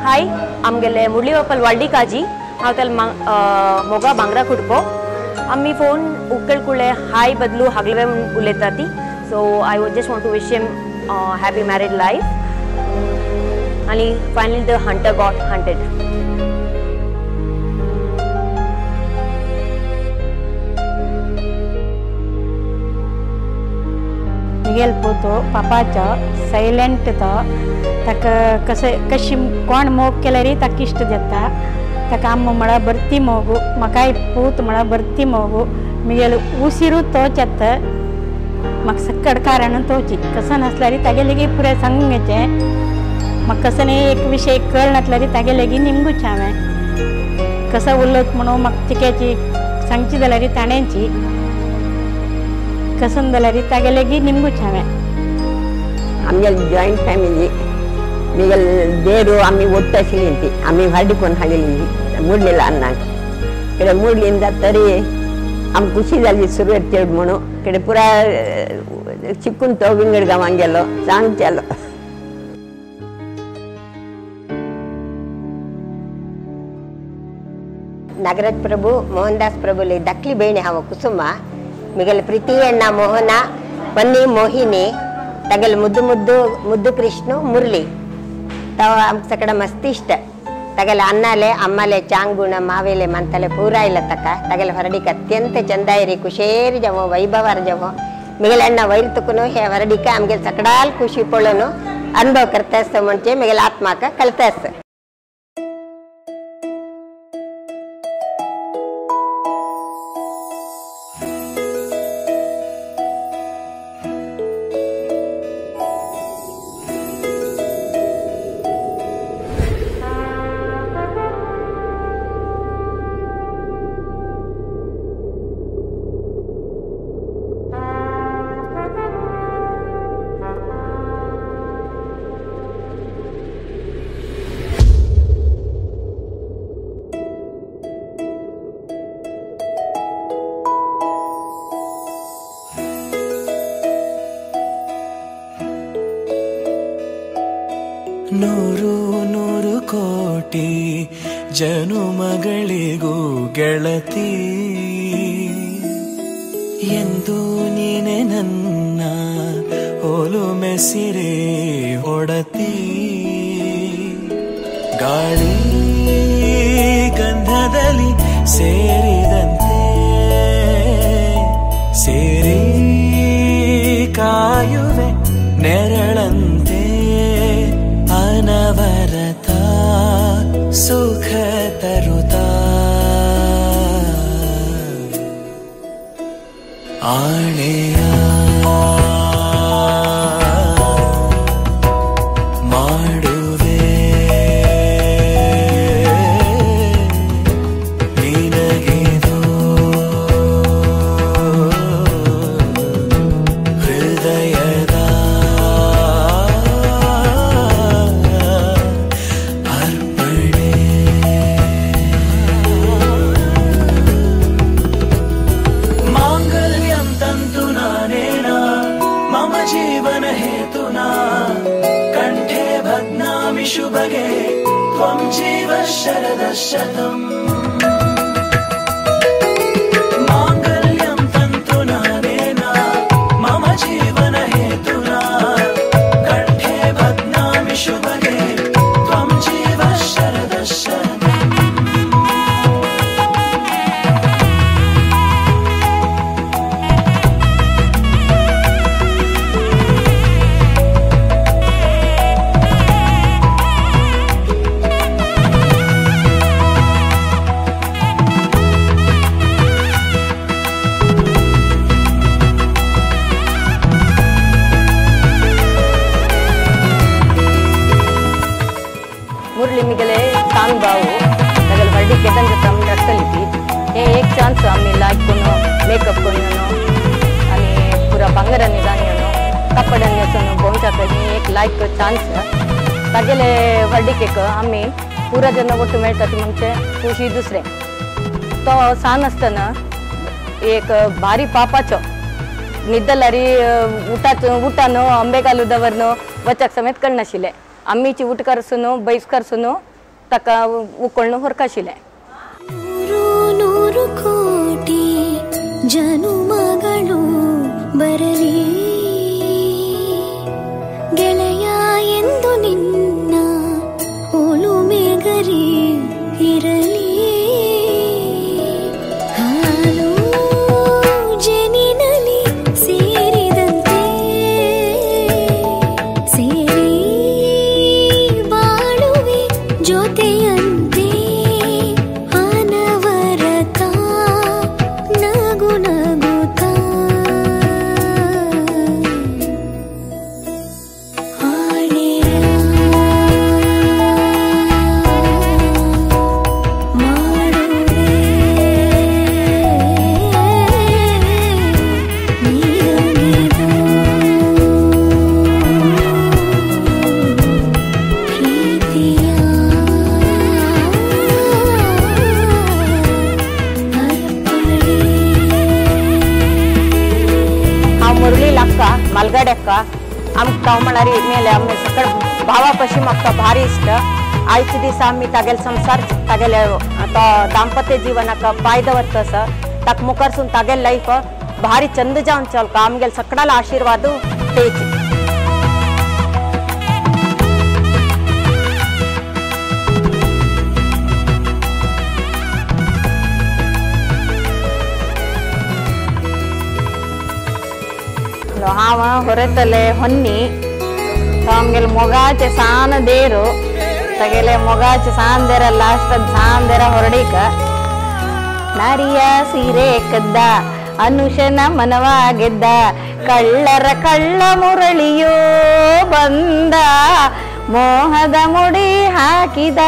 हाय आमगेले मुरली बापाल वालडी काजी हांव त्याला मोगा भांगरा कुडको आम्ही फोन उकल कुळे हाय बदलू हागलवे उलयता ती so I would just want to wish him happy married life आणि finally the hunter got hunted मिगेल पोतो पापाचो सायलेंट तो ताका कशी कोण मोग केल्यार ताका इश्ट जाता ताका आम्म म्हळ्यार भरती मोगू म्हाकाय पूत म्हळ्यार भरती मोगू मिगेल उसिरू तोच येता म्हाका सक्कड कारण तोची कसं नसल्यार तागे लेगीत पुरे सांगूंगेचें म्हाका कसं एक विशय कळ नासल्यार तागे लेगीत निमगूच हांवें कसं उलयत म्हणून म्हाका चिक्याची सांगची जाल्यार ताणेंची कसं जाल्यार तागे लेगीत निमगूच हांवें आमगेली जॉयंट फॅमिली मिगेल देरू आमी ಒಟ್ಟು ಆಸಲಿಂತಿ आमी हरडिकोन हागेली मुडलेला अन्नाक कड़े मुडलिंदा तरी आम खुशी जाली सुरवेत चेड म्हणू कड़े पुरा चिकून तो विंगड गांवांक गेलो सांगचेलो नागराज प्रभु मोहनदास प्रभुले धाकली बहीण हांव कुसुमा मिगेल प्रीती अण्णा मोहना पन्नी मोहिनी तगेल मुद्दू मुद्दू मुद्दू कृष्ण मुरली तव आमक सकड मस्त इष्ट तगेल अन्नाले अम्माले चांगुण मावेले मंतले पूरा इला तक तगेल हरडिक अत्यंत चंदायरी कुशेरी जवो वैभवर जवो मिगेल अण्णा वैल तुकुनो हे हरडिक आमगे सकडाल खुशी पळोनो अनुभव करतास म्हणजे मिगेल आत्माक कळतास ನೂರು ನೂರು ಕೋಟಿ ಜನುಮಗಳಿಗೂ ಗೆಳತಿ ಎಂದು ನೀನೆ ನನ್ನ ಒಲುಮೆ ಸಿರೆ ಒಡತಿ ಗಾಳಿ ಗಂಧದಲ್ಲಿ ಸೇರಿದಂತೆ ಸೇರಿ ಕಾಯುವೆ ನೆರಳಂತೆ अनवरत सुख तरुता आणेया ಮಾಡುವೆ ನಿನಗೆದೋ ಹೃದಯದ जीवन हेतुना कंठे भग्नामि शुभगे त्वं जीव शरदशतम् मांगल्यं तन्तुना नेना मम जीवन हेतुना कंठे भग्नामि शुभगे त्वं जीव शरदशतम् मुरली मिगले सांग बाऊ तगल हरडी केतन जतम रक्तली थी हे एक चान्स आम्ही लाईक कोनो मेकअप कोनो आणि पुरा बांगरांनी जाणीनो कपड्यांनी असोनो बोंचाक एक लाईक चान्स तागेले हरडी केक आम्ही पुरा जन ಒಟ್ಟು मेळटा ती म्हणजे खुशी दुसरे तो सान असताना एक भारी पापाचो निद्दलारी उठानो अंबेगालुदवरनो वचक समेत कळनाशिल्ले आम्हीची उठ करसुनो बैस करसुनो ತಕ್ಕ ಉಕ್ಕೊಳ್ನು ಹೊರಕಶಿಲೆ ನೂರು ಕೋಟಿ ಜನುಮಗಳು ಬರಲಿ ಗೆಳೆಯ ಎಂದು ನಿನ್ನ ಒಲುಮೆಗರಿ ಇರಲಿ ಹಾಲು ಜನಿನಲಿ ಸೇರಿದಂತೆ ಸೇರಿ ಬಾಳುವೆ ಜೊತೆಯಂತೆ ಅನವರತ ನಗು ನಗುತ್ತಾ मालगाड अक्का आमक तवमणारी मेले आम्ही सकड भावापाशी म्हाका भारी इष्ट आयचे दीस आम्ही तागेले संसार तागेले दाम्पत्य जीवनाक पाय दवरतस ताक मुखारसून तागेले लाईफ भारी चंद जावन चलका आमगेले सकडाला आशीर्वाद तेच हाव ಹೊರತಲೆ ಹೊನ್ನಿ ತಮ್ಗೆಲ್ ಮೊಗಾಚೆ ಸಾನ ದೇರು ತಗೆಲೆ ಮೊಗಾಚೆ ಸಾಂದೆರ ಲಾಸ್ಟ್ ಸಾಂದೆರ ಹೊರಡಿಕ ನಾರಿಯ ಸೀರೆ ಕದ್ದ ಅನುಷನ ಮನವ ಗೆದ್ದ ಕಳ್ಳರ ಕಳ್ಳ ಮುರಳಿಯೋ ಬಂದ ಮೋಹದ ಮುಡಿ ಹಾಕಿದ